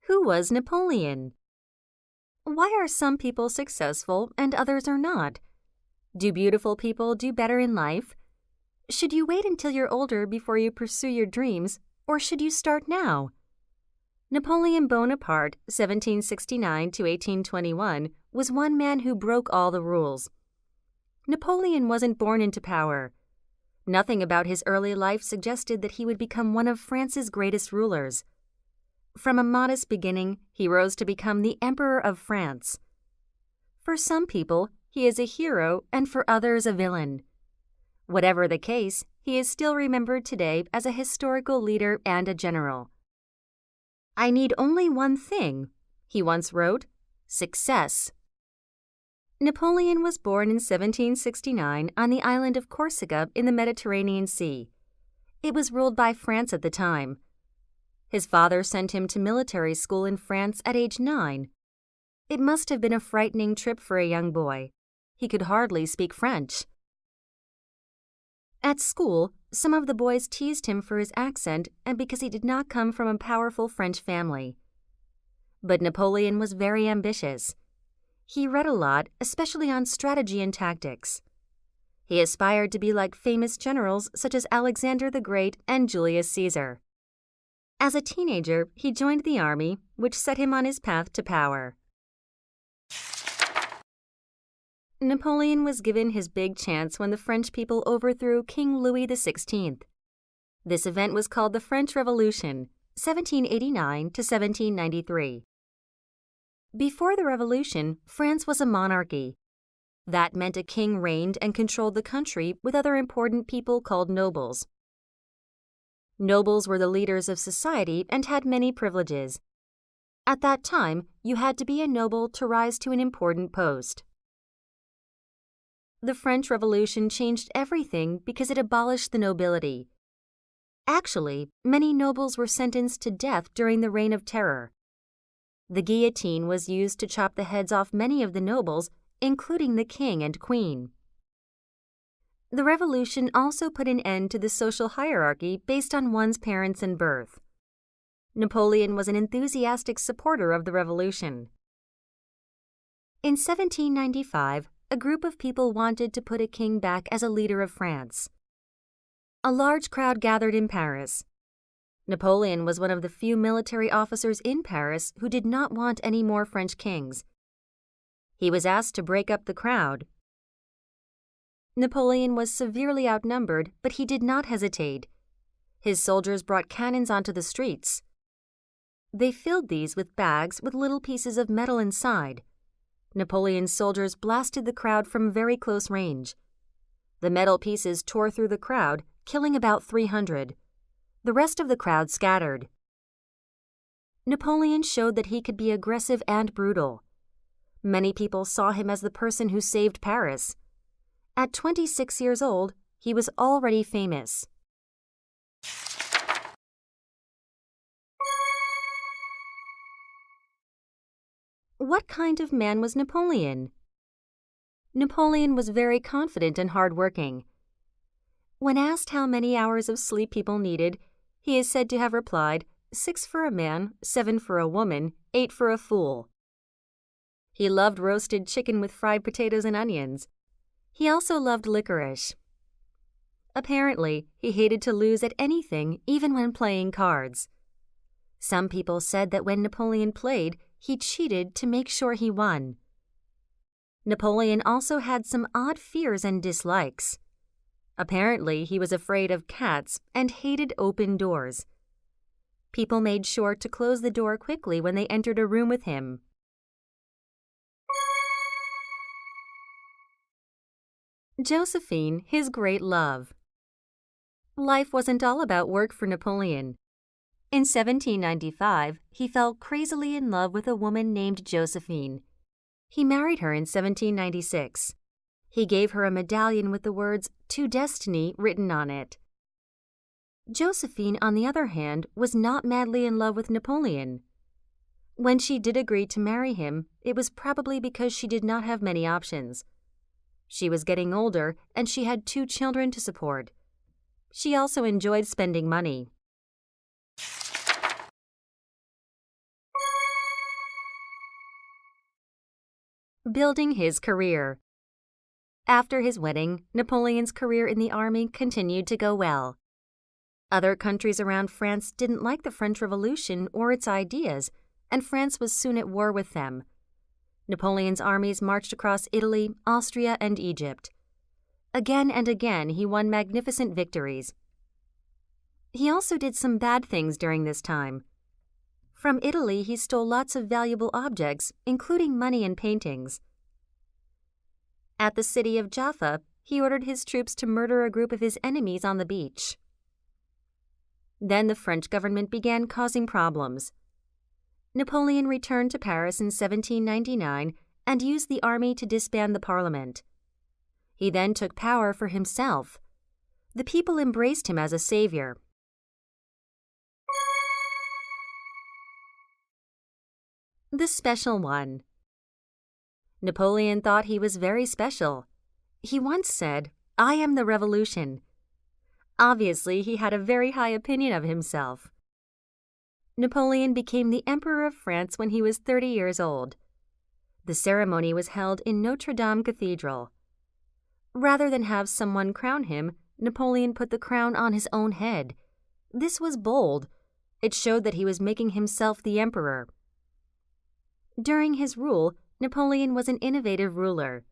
Who was Napoleon? Why are some people successful and others are not? Do beautiful people do better in life? Should you wait until you're older before you pursue your dreams, or should you start now? Napoleon Bonaparte, 1769 to 1821, was one man who broke all the rules. Napoleon wasn't born into power. Nothing about his early life suggested that he would become one of France's greatest rulers. From a modest beginning, he rose to become the Emperor of France. For some people, he is a hero, and for others, a villain. Whatever the case, he is still remembered today as a historical leader and a general. "I need only one thing," he once wrote: success. Napoleon was born in 1769 on the island of Corsica in the Mediterranean Sea. It was ruled by France at the time. His father sent him to military school in France at age 9. It must have been a frightening trip for a young boy. He could hardly speak French. At school, some of the boys teased him for his accent and because he did not come from a powerful French family. But Napoleon was very ambitious. He read a lot, especially on strategy and tactics. He aspired to be like famous generals such as Alexander the Great and Julius Caesar. As a teenager, he joined the army, which set him on his path to power. Napoleon was given his big chance when the French people overthrew King Louis XVI. This event was called the French Revolution, 1789 to 1793. Before the Revolution, France was a monarchy. That meant a king reigned and controlled the country with other important people called nobles. Nobles were the leaders of society and had many privileges. At that time, you had to be a noble to rise to an important post. The French Revolution changed everything because it abolished the nobility. Actually, many nobles were sentenced to death during the Reign of Terror. The guillotine was used to chop the heads off many of the nobles, including the king and queen. The revolution also put an end to the social hierarchy based on one's parents and birth. Napoleon was an enthusiastic supporter of the revolution. In 1795, a group of people wanted to put a king back as a leader of France. A large crowd gathered in Paris. Napoleon was one of the few military officers in Paris who did not want any more French kings. He was asked to break up the crowd. Napoleon was severely outnumbered, but he did not hesitate. His soldiers brought cannons onto the streets. They filled these with bags with little pieces of metal inside. Napoleon's soldiers blasted the crowd from very close range. The metal pieces tore through the crowd, killing about 300. The rest of the crowd scattered. Napoleon showed that he could be aggressive and brutal. Many people saw him as the person who saved Paris. At 26 years old, he was already famous. What kind of man was Napoleon? Napoleon was very confident and hardworking. When asked how many hours of sleep people needed, he is said to have replied, 6 for a man, 7 for a woman, 8 for a fool. He loved roasted chicken with fried potatoes and onions. He also loved licorice. Apparently, he hated to lose at anything, even when playing cards. Some people said that when Napoleon played, he cheated to make sure he won. Napoleon also had some odd fears and dislikes. Apparently, he was afraid of cats and hated open doors. People made sure to close the door quickly when they entered a room with him. Josephine, his great love. Life wasn't all about work for Napoleon. In 1795, he fell crazily in love with a woman named Josephine. He married her in 1796. He gave her a medallion with the words, "To Destiny," written on it. Josephine, on the other hand, was not madly in love with Napoleon. When she did agree to marry him, it was probably because she did not have many options. She was getting older, and she had 2 children to support. She also enjoyed spending money. Building his career. After his wedding, Napoleon's career in the army continued to go well. Other countries around France didn't like the French Revolution or its ideas, and France was soon at war with them. Napoleon's armies marched across Italy, Austria, and Egypt. Again and again, he won magnificent victories. He also did some bad things during this time. From Italy, he stole lots of valuable objects, including money and paintings. At the city of Jaffa, he ordered his troops to murder a group of his enemies on the beach. Then the French government began causing problems. Napoleon returned to Paris in 1799 and used the army to disband the parliament. He then took power for himself. The people embraced him as a savior. The Special One. Napoleon thought he was very special. He once said, "I am the revolution." Obviously, he had a very high opinion of himself. Napoleon became the Emperor of France when he was 30 years old. The ceremony was held in Notre Dame Cathedral. Rather than have someone crown him, Napoleon put the crown on his own head. This was bold. It showed that he was making himself the emperor. During his rule, Napoleon was an innovative ruler.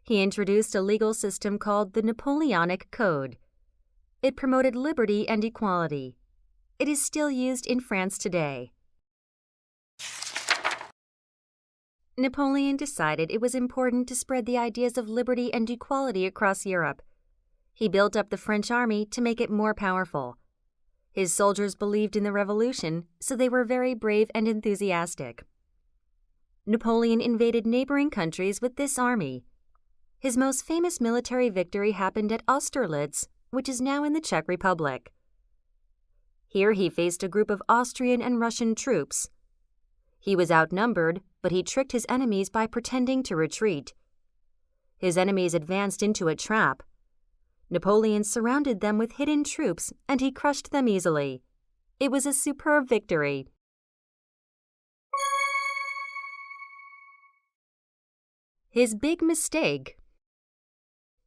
He introduced a legal system called the Napoleonic Code. It promoted liberty and equality. It is still used in France today. Napoleon decided it was important to spread the ideas of liberty and equality across Europe. He built up the French army to make it more powerful. His soldiers believed in the revolution, so they were very brave and enthusiastic. Napoleon invaded neighboring countries with this army. His most famous military victory happened at Austerlitz, which is now in the Czech Republic. Here he faced a group of Austrian and Russian troops. He was outnumbered, but he tricked his enemies by pretending to retreat. His enemies advanced into a trap. Napoleon surrounded them with hidden troops, and he crushed them easily. It was a superb victory. His big mistake.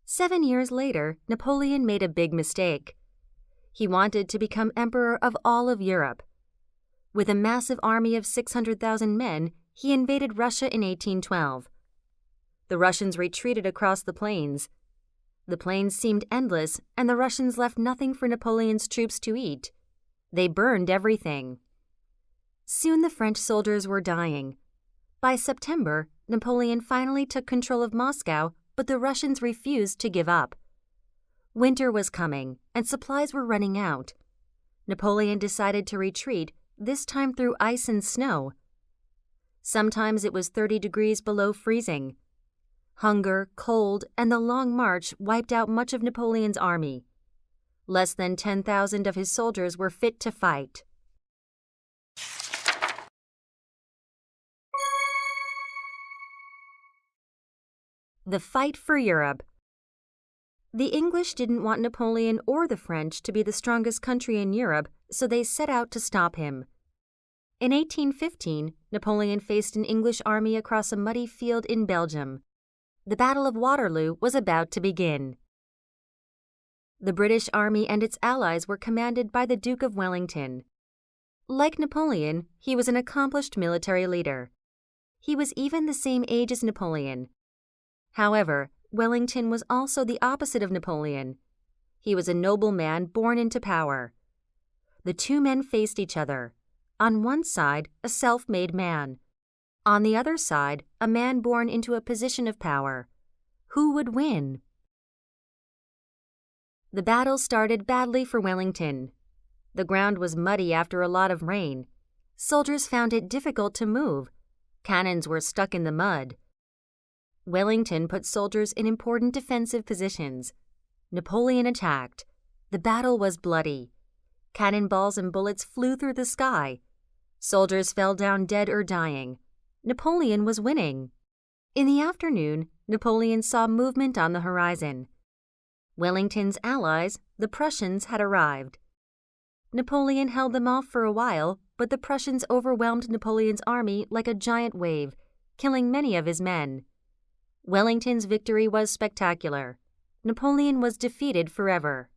7 years later, Napoleon made a big mistake. He wanted to become emperor of all of Europe. With a massive army of 600,000 men, he invaded Russia in 1812. The Russians retreated across the plains. The plains seemed endless, and the Russians left nothing for Napoleon's troops to eat. They burned everything. Soon the French soldiers were dying. By September, Napoleon finally took control of Moscow, but the Russians refused to give up. Winter was coming, and supplies were running out. Napoleon decided to retreat, this time through ice and snow. Sometimes it was 30 degrees below freezing. Hunger, cold, and the long march wiped out much of Napoleon's army. Less than 10,000 of his soldiers were fit to fight. The fight for Europe. The English didn't want Napoleon or the French to be the strongest country in Europe, so they set out to stop him. In 1815, Napoleon faced an English army across a muddy field in Belgium. The Battle of Waterloo was about to begin. The British army and its allies were commanded by the Duke of Wellington. Like Napoleon, he was an accomplished military leader. He was even the same age as Napoleon. However, Wellington was also the opposite of Napoleon. He was a noble man born into power. The two men faced each other. On one side, a self-made man. On the other side, a man born into a position of power. Who would win? The battle started badly for Wellington. The ground was muddy after a lot of rain. Soldiers found it difficult to move. Cannons were stuck in the mud. Wellington put soldiers in important defensive positions. Napoleon attacked. The battle was bloody. Cannonballs and bullets flew through the sky. Soldiers fell down dead or dying. Napoleon was winning. In the afternoon, Napoleon saw movement on the horizon. Wellington's allies, the Prussians, had arrived. Napoleon held them off for a while, but the Prussians overwhelmed Napoleon's army like a giant wave, killing many of his men. Wellington's victory was spectacular. Napoleon was defeated forever.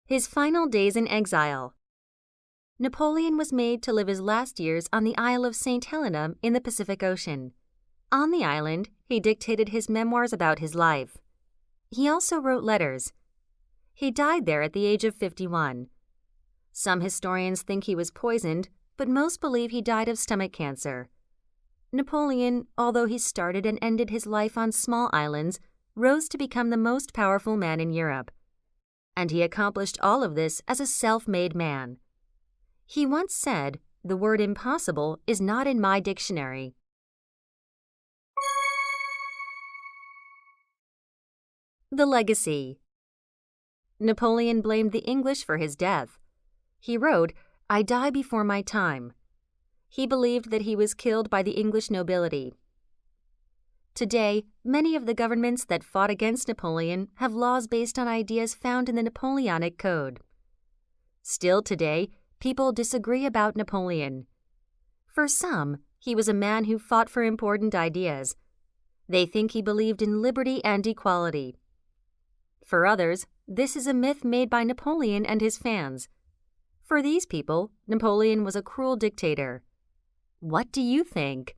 His final days in exile. Napoleon was made to live his last years on the Isle of St. Helena in the Pacific Ocean. On the island, he dictated his memoirs about his life. He also wrote letters. He died there at the age of 51. Some historians think he was poisoned, but most believe he died of stomach cancer. Napoleon, although he started and ended his life on small islands, rose to become the most powerful man in Europe. And he accomplished all of this as a self-made man. He once said, "The word impossible is not in my dictionary." The legacy. Napoleon blamed the English for his death. He wrote, "I die before my time." He believed that he was killed by the English nobility. Today, many of the governments that fought against Napoleon have laws based on ideas found in the Napoleonic Code. Still today, people disagree about Napoleon. For some, he was a man who fought for important ideas. They think he believed in liberty and equality. For others, this is a myth made by Napoleon and his fans. For these people, Napoleon was a cruel dictator. What do you think?